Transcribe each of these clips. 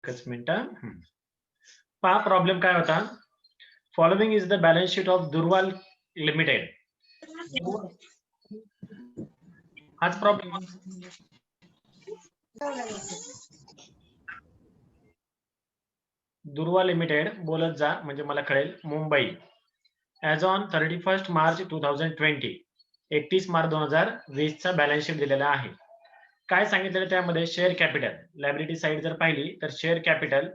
एकच मिनिट. पहा प्रॉब्लेम काय होता. Following is the balance sheet of Durwal limited. हाच प्रॉब्लेम. दुर्वा लिमिटेड बोलत जा म्हणजे मला कळेल. मुंबई ॲज ऑन 31 मार्च 2020, 31 मार्च 2020 चा बॅलन्स शीट दिलेला आहे. काय सांगितलेलं त्यामध्ये शेअर कॅपिटल लायबिलिटी साइड जर पाहिली तर share capital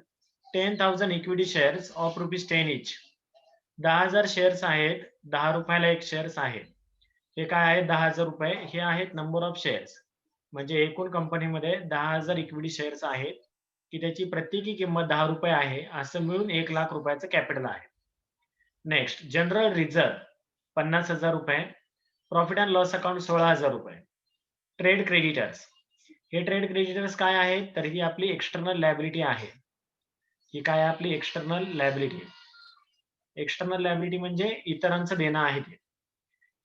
10,000 equity shares of ₹10 each. 10,000 shares आहेत. 10 रुपयाला एक शेअर्स आहे. हे काय आहे 10,000 रुपये. हे आहेत नंबर ऑफ शेअर्स. म्हणजे एकूण कंपनीमध्ये 10,000 इक्विटी शेअर्स आहेत की त्याची प्रत्येकी किंमत 10 रुपये आहे. असं मिळून 1,00,000 रुपयाचं कॅपिटल आहे. नेक्स्ट जनरल रिझर्व 50,000 रुपये. प्रॉफिट अँड लॉस अकाउंट 16,000 रुपये. ट्रेड क्रेडिटर्स, हे ट्रेड क्रेडिटर्स काय आहेत तर ही आपली एक्सटर्नल लायबिलिटी आहे. ही काय आपली एक्सटर्नल लायबिलिटी. एक्सटर्नल लायबिलिटी म्हणजे इतरांचं देणं आहे ते.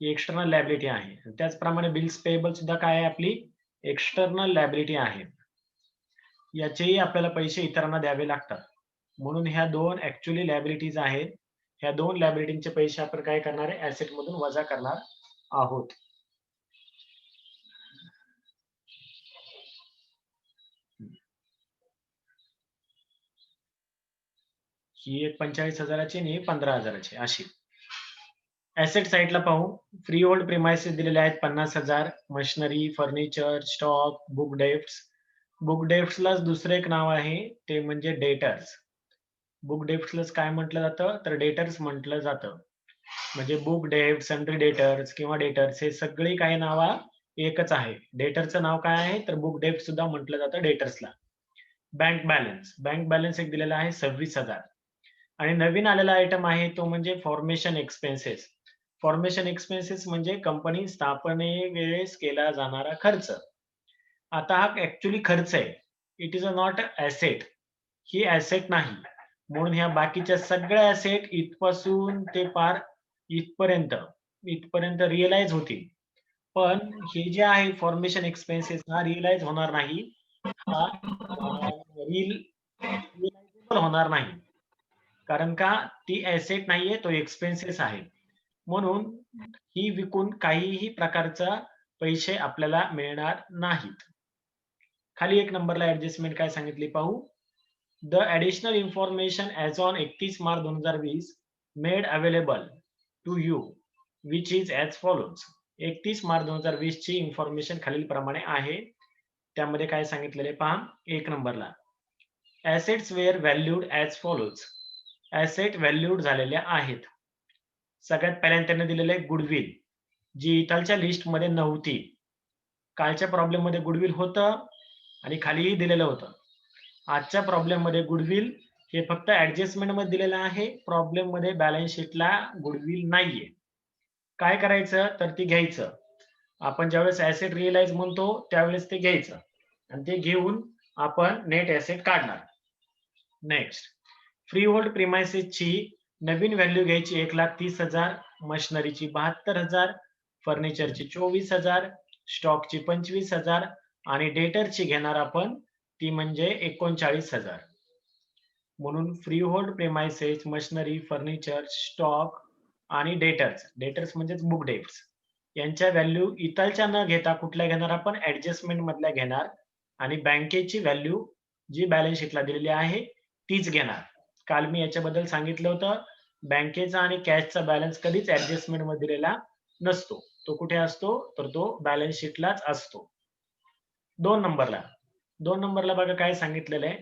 ही एक्सटर्नल लायबिलिटी आहे. त्याचप्रमाणे बिल्स पेएबल सुद्धा काय आहे आपली एक्सटर्नल लायबिलिटी आहे. याचेही आपल्याला पैसे इतरांना द्यावे लागतात. म्हणून ह्या दोन ऍक्च्युअली लायबिलिटीज आहेत. ह्या दोन लायबिलिटींचे पैसे आपण काय करणार आहे ऍसेट मधून वजा करणार आहोत. ही एक 45,000ची आणि 15,000ची अशी. ऍसेट साइडला पाहू. फ्री होल्ड प्रिमाइसेस दिलेले आहेत 50,000. Machinery, furniture, stock, book debts. Book डेफ्ट्सलाच दुसरं एक नाव आहे ते म्हणजे डेटर्स. बुक डेफ्ट्सलाच काय म्हटलं जातं तर डेटर्स म्हटलं जातं. म्हणजे बुक डेफ्ट, सन्ड्री डेटर्स किंवा डेटर्स हे सगळी काय नाव एकच आहे. डेटरचं नाव काय आहे तर बुक डेफ्ट सुद्धा म्हटलं जातं डेटर्सला. बँक बॅलन्स, बँक बॅलन्स एक दिलेला आहे 26,000. आणि नवीन आलेला आयटम आहे तो म्हणजे फॉर्मेशन एक्सपेन्सेस. फॉर्मेशन एक्सपेन्सेस म्हणजे कंपनी स्थापने वेळेस केला जाणारा खर्च. आता हा ऍक्च्युअली खर्च आहे. It is a not asset. He asset नाही. म्हणून ह्या बाकीच्या सगळ्या ऍसेट इथपासून ते पार इथपर्यंत रिअलाइज होतील. पण हे जे आहे फॉर्मेशन एक्सपेन्सेस हा रिअलाइज होणार नाही. हा रिअलाइजेबल होणार नाही. कारण का ती ऍसेट नाहीये तो एक्सपेन्सेस आहे. म्हणून ही विकून काहीही प्रकारचा पैसे आपल्याला मिळणार नाहीत. खाली एक नंबरला ऍडजस्टमेंट काय सांगितली पाहू. The additional information as on 31 March 2020 made available to you which is as follows. 31 March 2020 ची इन्फॉर्मेशन खालील प्रमाणे आहे. त्यामध्ये काय सांगितलेले पहा. एक नंबरला assets were valued as follows. Asset valued झालेल्या आहेत. सगळ्यात पहिल्यांदा त्यांनी दिलेले गुडविल जी इथलच्या लिस्ट मध्ये नव्हती. कालच्या प्रॉब्लेम मध्ये गुडविल होतं आणि खालीही दिलेलं होतं. आजच्या प्रॉब्लेम मध्ये गुडविल हे फक्त ऍडजस्टमेंट मध्ये दिलेलं आहे. प्रॉब्लेम मध्ये बॅलन्स शीटला गुडविल नाहीये. काय करायचं तर ती घ्यायचं. आपण ज्यावेळेस ऍसेट रिअलाइज म्हणतो त्यावेळेस ते घ्यायचं आणि ते घेऊन आपण नेट ऍसेट काढणार. नेक्स्ट फ्री होल्ड प्रिमाइसेसची नवीन व्हॅल्यू घ्यायची 1,30,000, मशिनरीची 72,000, फर्निचरची 24,000, स्टॉकची 25,000 आणि डेटरची घेणार आपण ती म्हणजे 39,000. म्हणून free hold premises, machinery, furniture, stock आणि डेटर्स म्हणजेच बुक डेट्स यांच्या व्हॅल्यू इथलच्या न घेता कुठल्या घेणार आपण ऍडजस्टमेंट मधल्या घेणार आणि बँकेची व्हॅल्यू जी बॅलन्स शीटला दिलेली आहे तीच घेणार. काल मी याच्याबद्दल सांगितलं होतं. बँकेचा आणि कॅशचा बॅलन्स कधीच ऍडजस्टमेंट मध्ये दिलेला नसतो. तो कुठे असतो तर तो बॅलन्स शीटलाच असतो. दोन नंबरला बघा काय सांगितलेलं आहे.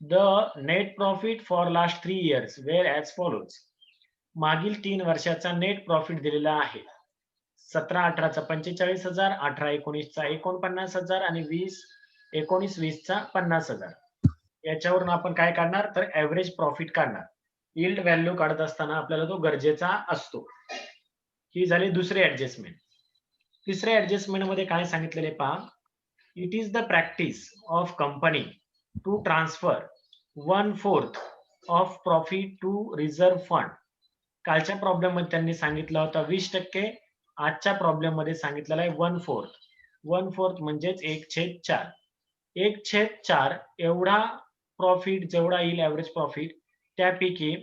The net profit for last 3 years wear as follows. मागील 3 वर्षाचा नेट प्रॉफिट दिलेला आहे. 17-18चा 45,000, 18-19चा 49,000 आणि 19-20चा 50,000. याच्यावरून आपण काय काढणार तर ऍव्हरेज प्रॉफिट काढणार. यील्ड व्हॅल्यू काढत असताना आपल्याला तो गरजेचा असतो. ही झाली दुसरी ऍडजस्टमेंट. तिसऱ्या ऍडजस्टमेंट मध्ये काय सांगितलेले पहा. It is the practice of company to transfer 1/4 of profit to reserve fund. कालच्या प्रॉब्लेम मध्ये त्यांनी सांगितलं होतं 20%. आजच्या प्रॉब्लेम मध्ये सांगितलेलं आहे 1/4. 1/4 म्हणजेच 1/4. 1/4 एवढा प्रॉफिट जेवढा येईल ऍव्हरेज प्रॉफिट त्यापैकी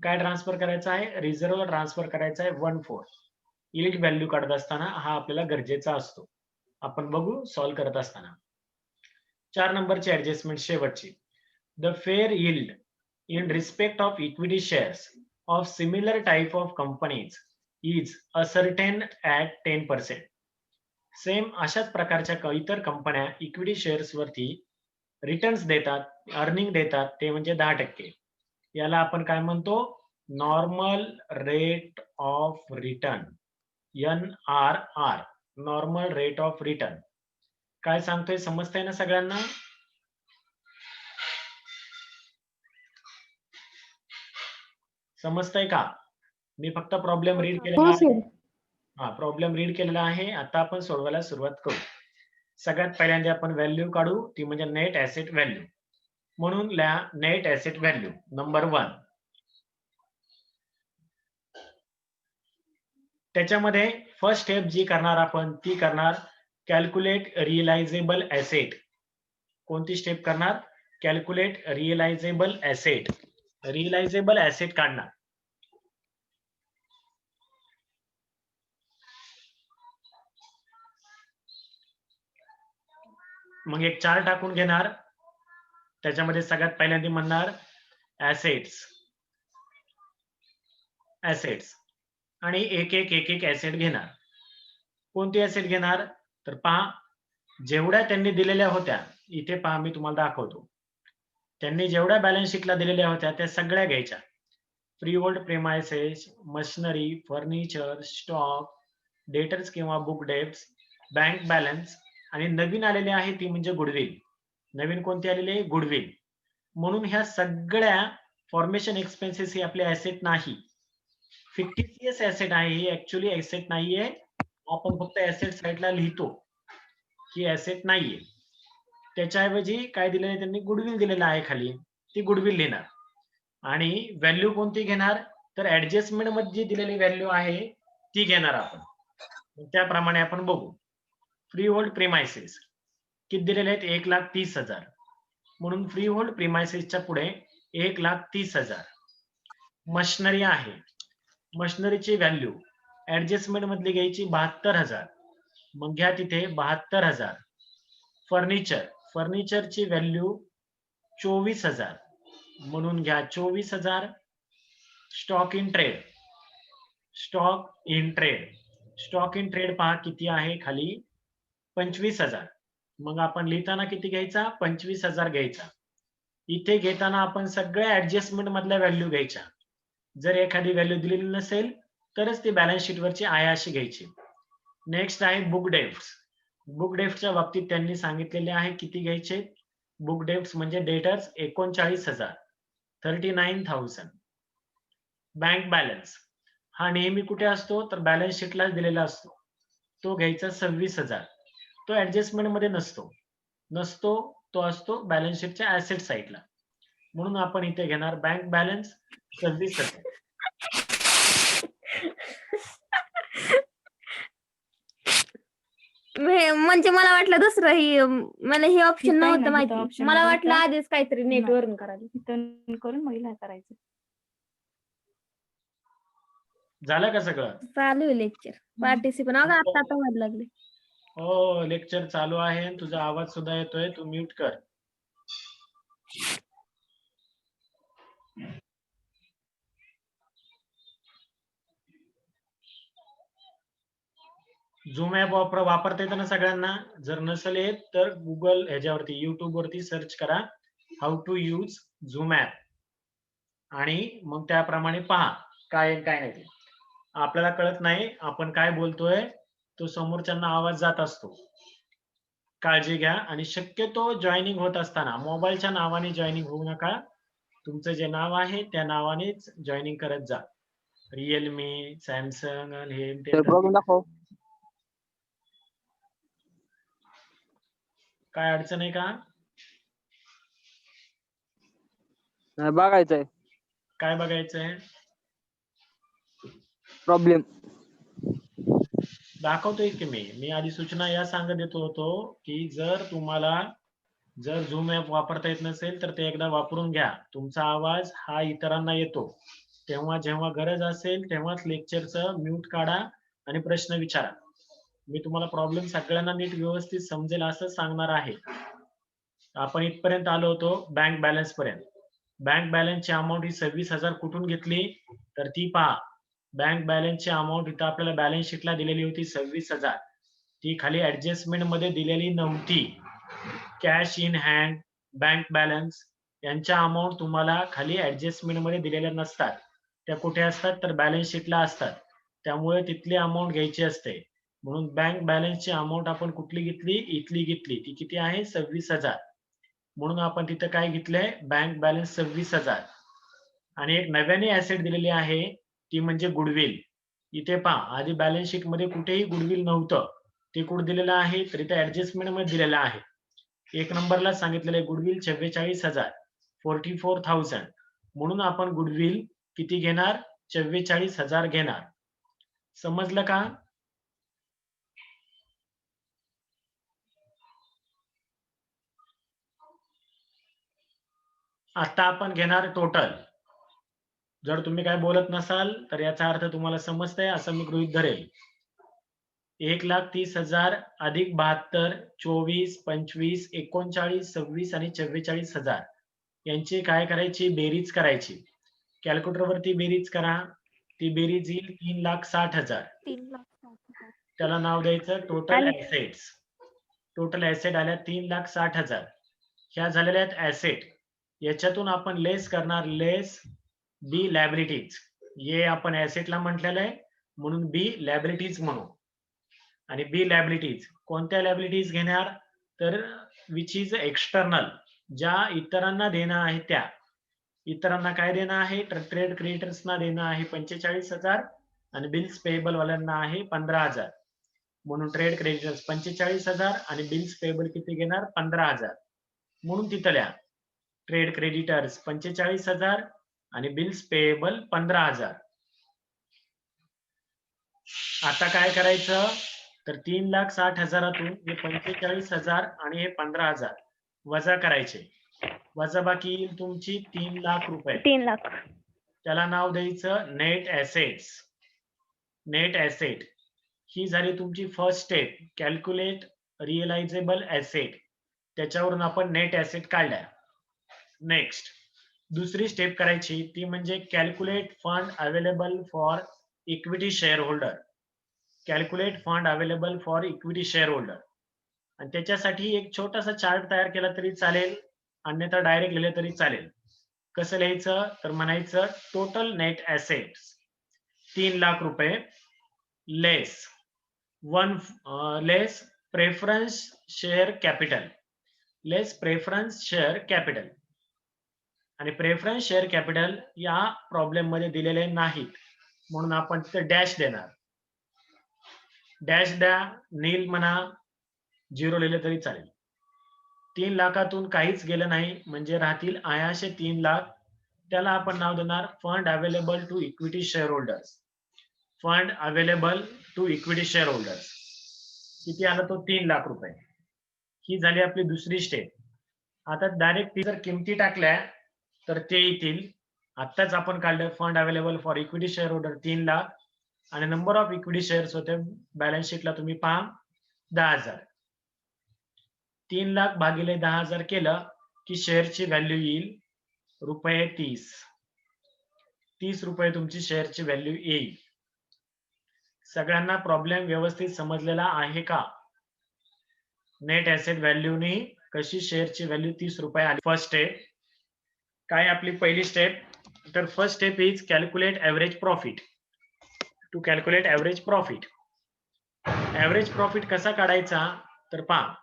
काय ट्रान्सफर करायचं आहे, रिझर्व्हला ट्रान्सफर करायचं आहे 1/4. यील्ड व्हॅल्यू काढत असताना हा आपल्याला गरजेचा असतो. आपण बघू सॉल्व्ह करत असताना. 4 नंबरची ऍडजस्टमेंट शेवटची. The fair yield in respect of equity shares of similar type of companies is ascertained at 10%. Same अशाच प्रकारच्या इतर कंपन्या इक्विटी शेअर्स वरती रिटर्न्स देतात, अर्निंग देतात, ते म्हणजे 10%. याला आपण काय म्हणतो, normal rate of return, NRR, normal rate of return. काय सांगतोय समजतंय ना सगळ्यांना? समजतंय का? मी फक्त प्रॉब्लेम रीड केलेला आहे. प्रॉब्लेम रीड केलेला आहे. आता आपण सोडवायला सुरुवात करू. सगळ्यात पहिल्यांदा आपण व्हॅल्यू काढू, ती म्हणजे नेट ऍसेट व्हॅल्यू. म्हणून लिहा नेट ऍसेट व्हॅल्यू नंबर 1. त्याच्यामध्ये फर्स्ट स्टेप जी करणार आपण ती करणार कॅल्क्युलेट रिअलायझेबल ऍसेट. कोणती स्टेप करणार? Calculate realisable asset. Realisable asset काढणार. मग एक 4 टाकून घेणार. त्याच्यामध्ये सगळ्यात पहिल्यांदा म्हणणार ऍसेट्स आणि एक एक ऍसेट घेणार. कोणती ऍसेट घेणार? तर पहा, जेवढ्या त्यांनी दिलेल्या होत्या, इथे पहा मी तुम्हाला दाखवतो. त्यांनी जेवढ्या बॅलन्स शीटला दिलेल्या होत्या त्या सगळ्या घ्यायच्या. Freehold premises, machinery, furniture, stock, debtors किंवा बुक डेब्ट्स, बँक बॅलन्स आणि नवीन आलेले आहे ती म्हणजे गुडविल. नवीन कोणती आलेली आहे? गुडविल. म्हणून ह्या सगळ्या फॉर्मेशन एक्सपेन्सेस ही आपले ऍसेट नाही, फिक्टिशियस ऍसेट आहे. ही ऍक्च्युअली ऍसेट नाहीये. आपण फक्त ऍसेट साइडला लिहितो की ऍसेट नाहीये. त्याच्याऐवजी काय दिलेलं आहे त्यांनी? गुडविल दिलेलं आहे खाली, ती गुडविल लिहिणार. आणि व्हॅल्यू कोणती घेणार? तर ऍडजस्टमेंट मध्ये जी दिलेली व्हॅल्यू आहे ती घेणार आपण. त्याप्रमाणे आपण बघू. फ्री होल्ड प्रिमायसेस किती दिलेले आहेत? 1,30,000. म्हणून फ्री होल्ड प्रिमायसेसच्या पुढे 1,30,000. मशिनरी आहे. मशिनरीची व्हॅल्यू ऍडजस्टमेंट मधली घ्यायची 72,000. मग घ्या तिथे 72,000. फर्निचरची व्हॅल्यू 24,000. म्हणून घ्या 24,000. स्टॉक इन ट्रेड पहा किती आहे खाली? 25,000. मग आपण लिहिताना किती घ्यायचा? 25,000 घ्यायचा. इथे घेताना आपण सगळ्या ऍडजस्टमेंट मधल्या व्हॅल्यू घ्यायच्या. जर एखादी व्हॅल्यू दिलेली नसेल तरच ती बॅलन्स शीट वरची आहे अशी घ्यायची. नेक्स्ट आहे बुक डेब्ट्स. बुक डेब्ट्सच्या बाबतीत त्यांनी सांगितलेले आहे किती घ्यायचे. बुक डेब्ट्स म्हणजे डेटर्स 39,000, 39,000. बँक बॅलन्स हा नेहमी कुठे असतो? तर बॅलन्स शीटलाच दिलेला असतो. तो घ्यायचा 26,000. तो ऍडजस्टमेंट मध्ये नसतो, तो असतो बॅलन्स शीटच्या ऍसेट साइडला. म्हणून आपण इथे घेणार बँक बॅलन्स 26,000. म्हणजे मला वाटलं दुसरं ही, मला हे ऑप्शन नव्हतं माहिती. मला वाटलं आधीच काहीतरी नेट वरून करायला करून महिला करायचं. झालं का सगळं? चालू आहे लेक्चर. पार्टिसिपंट आता व्हायला लागले. हो, लेक्चर चालू आहे. तुझा आवाज सुद्धा येतोय, तू म्यूट कर. झूम ऍप वापरता येतं ना सगळ्यांना? जर नसेल येत तर गुगल ह्याच्यावरती युट्यूब वरती सर्च करा how to use Zoom app आणि मग त्याप्रमाणे पहा काय काय नाही. आपल्याला कळत नाही आपण काय बोलतोय, तो समोरच्यांना आवाज जात असतो. काळजी घ्या आणि शक्यतो जॉईनिंग होत असताना मोबाईलच्या नावाने जॉईनिंग होऊ नका. तुमचं जे नाव आहे त्या नावानेच जॉईनिंग करत जा. रिअलमी, सॅमसंग आणि हे ते. काय अडचण आहे का? बघायचंय. काय बघायचंय? प्रॉब्लेम दाखवतोय की मी आधी सूचना या सांगत देतो होतो की जर तुम्हाला जर झूम ॲप वापरता येत नसेल तर ते एकदा वापरून घ्या. तुमचा आवाज हा इतरांना येतो. तेव्हा जेव्हा गरज असेल तेव्हाच लेक्चरचं म्यूट काढा आणि प्रश्न विचारा. मी तुम्हाला प्रॉब्लेम सगळ्यांना नीट व्यवस्थित समजेल असं सांगणार आहे. आपण इथपर्यंत आलो होतो बँक बॅलन्स पर्यंत. बँक बॅलन्सची अमाउंट ही 26,000 कुठून घेतली तर ती पहा. बँक बॅलन्सची अमाउंट इथं आपल्याला बॅलन्स शीटला दिलेली होती 26,000. ती खाली ऍडजस्टमेंट मध्ये दिलेली नव्हती. Cash in hand, bank balance यांच्या अमाउंट तुम्हाला खाली ऍडजस्टमेंट मध्ये दिलेल्या नसतात. त्या कुठे असतात तर बॅलन्स शीटला असतात. त्यामुळे तिथली अमाउंट घ्यायची असते. म्हणून बँक बॅलन्सची अमाउंट आपण कुठली घेतली? इथली घेतली. ती किती आहे? 26,000. म्हणून आपण तिथं काय घेतलंय? Bank balance 26,000. आणि एक नव्याने ऍसेट दिलेली आहे ती म्हणजे गुडविल. इथे पहा, आधी बॅलन्स शीट मध्ये कुठेही गुडविल नव्हतं. ते कुठे दिलेलं आहे? तर इथे ऍडजस्टमेंट मध्ये दिलेलं आहे. 1 नंबरला सांगितलेलं आहे गुडविल 44,000, 44,000. म्हणून आपण गुडविल किती घेणार? 44,000 घेणार. समजलं का? आता आपण घेणार टोटल. जर तुम्ही काय बोलत नसाल तर याचा अर्थ तुम्हाला समजतंय असं मी गृहीत धरेल. 1,30,000 अधिक 72, 24, 25, 39, 26 आणि 44,000 यांची काय करायची? बेरीज करायची. कॅल्क्युलेटर वरती बेरीज करा. ती बेरीज येईल 3,60,000. 3,60,000. त्याला नाव द्यायचं टोटल आणि ऍसेट्स. टोटल ऍसेट आल्या 3,60,000. ह्या झालेल्या आहेत ऍसेट. याच्यातून आपण लेस करणार लेस बी लॅबिलिटीज. हे आपण ऍसेटला म्हटलेलं आहे म्हणून बी लॅबिलिटीज म्हणू. आणि बी लॅबिलिटीज कोणत्या लॅबिलिटीज घेणार? तर विच इज एक्सटर्नल, ज्या इतरांना देणं आहे त्या. इतरांना काय देणं आहे? तर ट्रेड क्रेडिटर्सना देणं आहे 45,000 आणि बिल्स पेएबल वाल्यांना आहे 15,000. म्हणून ट्रेड क्रेडिटर्स 45,000 आणि बिल्स पेएबल किती घेणार? 15,000. म्हणून तिथं लिहा ट्रेड क्रेडिटर्स 45,000 आणि बिल्स पेएबल 15,000. आता काय करायचं? तर 3,60,000तून हे 45,000 आणि हे 15,000 वजा करायचे. वजाबाकी येईल तुमची 3,00,000 रुपये. 3,00,000. त्याला नाव द्यायचं नेट ऍसेट्स. नेट ऍसेट ही झाली तुमची first step. Calculate realisable asset. त्याच्यावरून आपण नेट ऍसेट काढल्या. नेक्स्ट दुसरी स्टेप करायची ती म्हणजे calculate fund available for equity shareholder. Calculate fund available for equity shareholder. आणि त्याच्यासाठी एक छोटासा चार्ट तयार केला तरी चालेल, अन्यथा डायरेक्ट लिहिलं तरी चालेल. कसं लिहायचं? तर म्हणायचं टोटल नेट ऍसेट्स 3,00,000 रुपये लेस लेस प्रेफरन्स शेअर कॅपिटल. लेस प्रेफरन्स शेअर कॅपिटल. आणि प्रेफरन्स शेअर कॅपिटल या प्रॉब्लेम मध्ये दिलेले नाहीत म्हणून आपण तिथे डॅश देणार. डॅश द्या, नील म्हणा, 0 लिहिले तरी चालेल. 3,00,000तून काहीच गेलं नाही म्हणजे राहतील आयाशे 3,00,000. त्याला आपण नाव देणार fund available to equity shareholders. Fund available to equity shareholders किती आला? तो 3,00,000 रुपये. ही झाली आपली दुसरी स्टेप. आता डायरेक्ट जर किमती टाकल्या तर ते येतील. आत्ताच आपण काढलं fund available for equity share holder 3,00,000 आणि नंबर ऑफ इक्विटी शेअर्स होते बॅलन्स शीटला तुम्ही पहा 10,000. 3,00,000 भागिले 10,000 केलं की शेअरची व्हॅल्यू येईल रुपये 30. 30 रुपये तुमची शेअरची व्हॅल्यू येईल. सगळ्यांना प्रॉब्लेम व्यवस्थित समजलेला आहे का? नेट ऍसेट व्हॅल्यूनी कशी शेअरची व्हॅल्यू 30 रुपये आली. फर्स्ट स्टेप काय आपली पहिली स्टेप? तर first step is calculate average profit. To calculate average profit. Average profit कसा काढायचा? तर पहा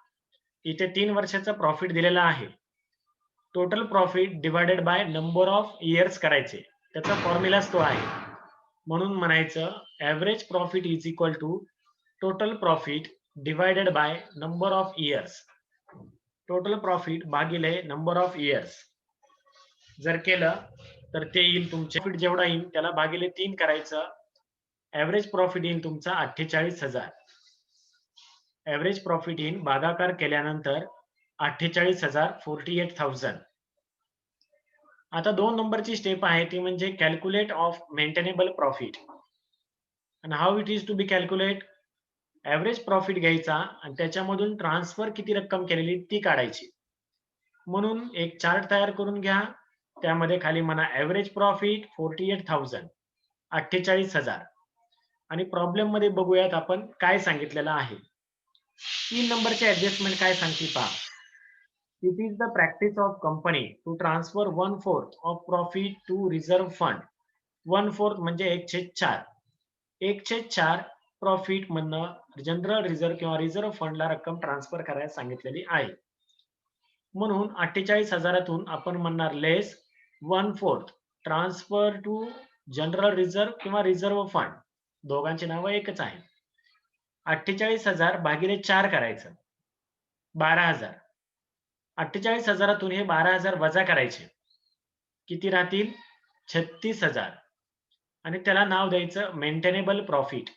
इथे 3 वर्षाचा प्रॉफिट दिलेला आहे. Total profit divided by number of years करायचे. त्याचा फॉर्म्युलाच तो आहे. म्हणून म्हणायचं average profit is equal to total profit divided by number of years. Total profit भागिले नंबर ऑफ इयर्स जर केलं तर ते येईल तुमचे प्रॉफिट जेवढा येईल त्याला भागिले 3 करायचं. ऍव्हरेज प्रॉफिट येईल तुमचा 48,000. ऍव्हरेज प्रॉफिट येईल भागाकार केल्यानंतर 48,000 48,000. आता 2 नंबरची स्टेप आहे ती म्हणजे कॅल्क्युलेट ऑफ मेंटेनेबल प्रॉफिट. आणि how it is to be calculate? Average profit घ्यायचा आणि त्याच्यामधून ट्रान्सफर किती रक्कम केलेली ती काढायची. म्हणून एक चार्ट तयार करून घ्या. त्यामध्ये खाली म्हणा ऍव्हरेज प्रॉफिट 48,000 48,000 आणि प्रॉब्लेम मध्ये बघूयात आपण काय सांगितलेलं आहे. 3 नंबरचे ऍडजस्टमेंट काय सांगते पहा. It is the practice of company to transfer 1/4 of profit to reserve fund. 1/4 म्हणजे 1/4. 1/4 प्रॉफिट मधनं जनरल रिझर्व्ह किंवा रिझर्व्ह फंडला रक्कम ट्रान्सफर करायला सांगितलेली आहे. म्हणून 48,000तून आपण म्हणणार less 1/4 transfer to general reserve किंवा रिझर्व्ह फंड. दोघांची नावं एकच आहे. 48,000 भागिले 4 करायचं 12,000. 48,000तून हे 12,000 वजा करायचे. किती राहतील? 36,000. आणि त्याला नाव द्यायचं मेंटेनेबल प्रॉफिट.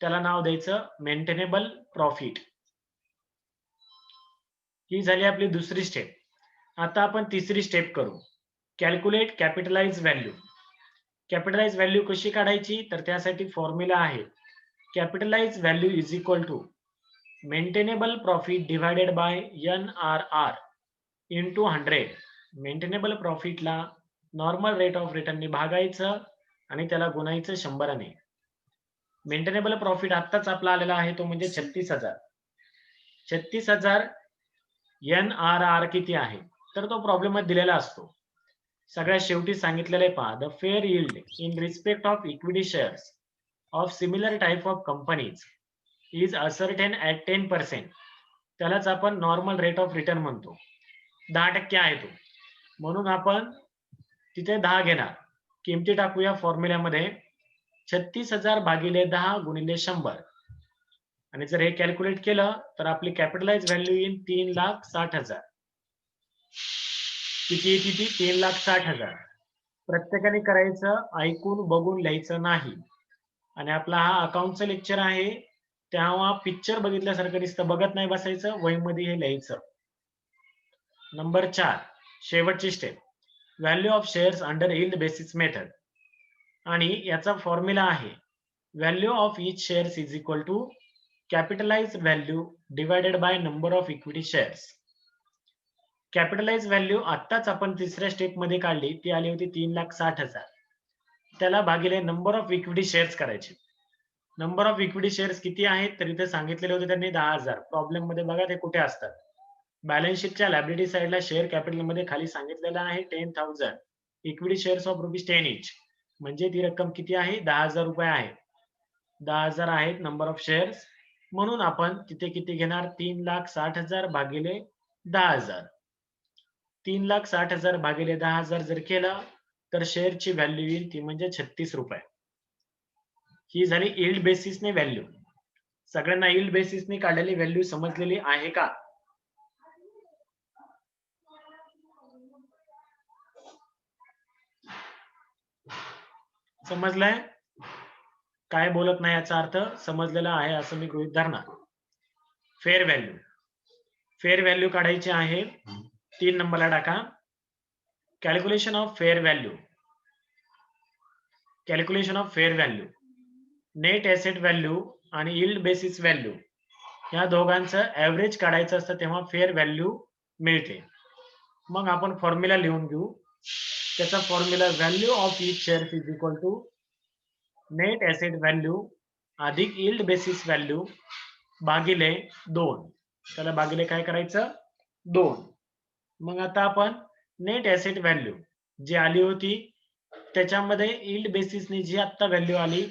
त्याला नाव द्यायचं मेंटेनेबल प्रॉफिट. ही झाली आपली दुसरी स्टेप. आता आपण तिसरी स्टेप करू. Calculate capitalise value. Capitalise value कशी काढायची? तर त्यासाठी फॉर्म्युला आहे capitalise value is equal to maintainable profit divided by NRR into 100. Maintainable प्रॉफिटला नॉर्मल रेट ऑफ रिटर्नने भागायचं आणि त्याला गुणायचं 100ने. मेंटेनेबल प्रॉफिट आत्ताच आपला आलेला आहे तो म्हणजे 36,000. 36,000 NRR किती आहे? तर तो प्रॉब्लेम मध्ये दिलेला असतो. सगळ्यात शेवटी सांगितलेले पहा the fair yield in respect of equity shares of similar type of companies is ascertain at 10%. त्यालाच आपण नॉर्मल रेट ऑफ रिटर्न म्हणतो. 10% आहे तो. म्हणून आपण तिथे 10 घेणार. किमती टाकूया फॉर्म्युल्यामध्ये 36,000 भागिले 10 गुणिले 100. आणि जर हे कॅल्क्युलेट केलं तर आपली कॅपिटलाइज व्हॅल्यू येईल 3,60,000. किती येते ती? 3,60,000. प्रत्येकाने करायचं, ऐकून बघून लिहायचं नाही. आणि आपला हा अकाउंटचं लेक्चर आहे तेव्हा पिक्चर बघितल्यासारखं दिसतं, बघत नाही बसायचं, वहीमध्ये हे लिहायचं. नंबर 4 शेवटची step value of shares under yield basis method. आणि याचा फॉर्म्युला आहे value of each shares is equal to capitalize value divided by number of equity shares. Capitalize value आत्ताच आपण तिसऱ्या स्टेप मध्ये काढली, ती आली होती 3,60,000. त्याला भागिले नंबर ऑफ इक्विटी शेअर्स करायचे. नंबर ऑफ इक्विटी शेअर्स किती आहेत? तर इथे सांगितलेले होते त्यांनी 10,000. प्रॉब्लेम मध्ये बघा ते कुठे असतात. बॅलन्स शीटच्या लायबिलिटी साइडला शेअर कॅपिटल मध्ये खाली सांगितलेलं आहे 10,000 इक्विटी शेअर्स ऑफ ₹10 इच. म्हणजे ती रक्कम किती आहे? 10,000 रुपये आहे. 10,000 आहेत नंबर ऑफ शेअर्स. म्हणून आपण तिथे किती घेणार? 3,60,000 भागिले 10,000. 3,60,000 भागिले 10,000 जर केलं तर शेअरची व्हॅल्यू येईल ती म्हणजे 36 रुपये. ही झाली यील्ड बेसिसने व्हॅल्यू. सगळ्यांना यील्ड बेसिसने काढलेली व्हॅल्यू समजलेली आहे का? समजलंय? काय बोलत नाही याचा अर्थ समजलेला आहे असं मी गृहीत धरणार. Fair value. फेअर व्हॅल्यू काढायची आहे. 3 नंबरला टाका calculation of fair value. Calculation of fair value. Net asset value आणि यील्ड बेसिस व्हॅल्यू या दोघांचं ऍव्हरेज काढायचं असतं तेव्हा फेअर व्हॅल्यू मिळते. मग आपण फॉर्म्युला लिहून घेऊ. त्याचा formula value of each share is equal to net asset value अधिक यील्ड बेसिस व्हॅल्यू भागिले 2. त्याला भागिले काय करायचं? 2. मग आता आपण नेट ॲसेट व्हॅल्यू जी आली होती त्याच्यामध्ये यील्ड बेसिसने जी आता व्हॅल्यू आली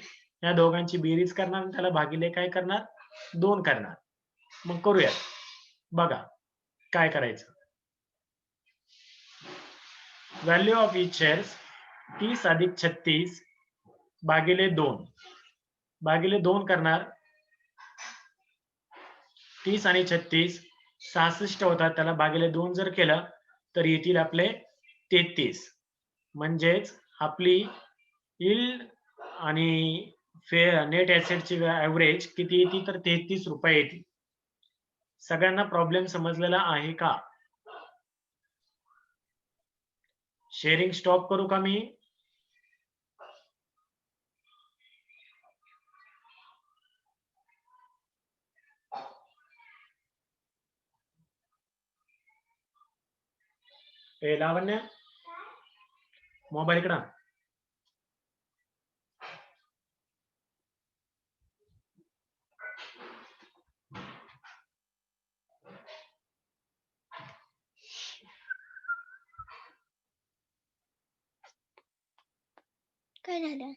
या दोघांची बेरीज करणार, त्याला भागिले काय करणार? 2 करणार. मग करूया. बघा काय करायचं. व्हॅल्यू ऑफ ईच शेअर्स 30 अधिक 36 भागिले 2. भागिले 2 करणार. 30 आणि 36 66 होतात. त्याला भागिले 2 जर केलं तर येतील आपले 33. म्हणजेच आपली यील्ड आणि नेट ॲसेटची ऍव्हरेज किती येते? तर 33 रुपये येते. सगळ्यांना प्रॉब्लेम समजलेला आहे का? शेअरिंग स्टॉप करू का मी? ए लावण्य, मोबाईल इकडं आण. काय झालं?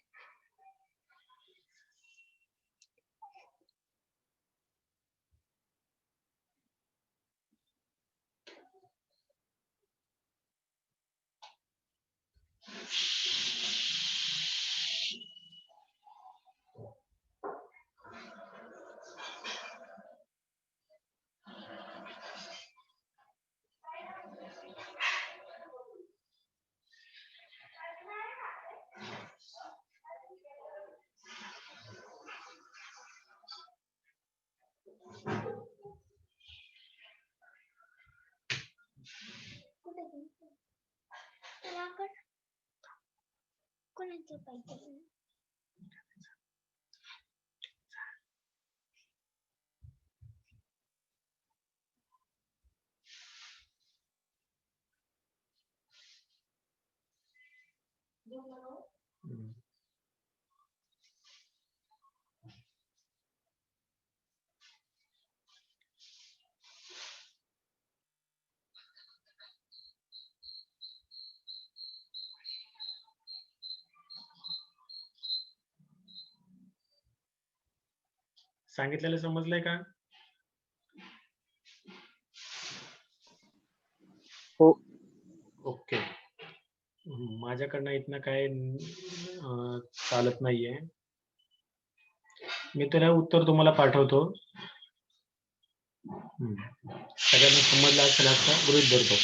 कोणाचं पाहिजे? सांगितलेलं समजलंय का? हो. ओके. माझ्याकडनं इथनं काय चालत नाहीये. मी त्याला उत्तर तुम्हाला पाठवतो. सगळ्यांना समजलं असेल असं गृहीत धरतो.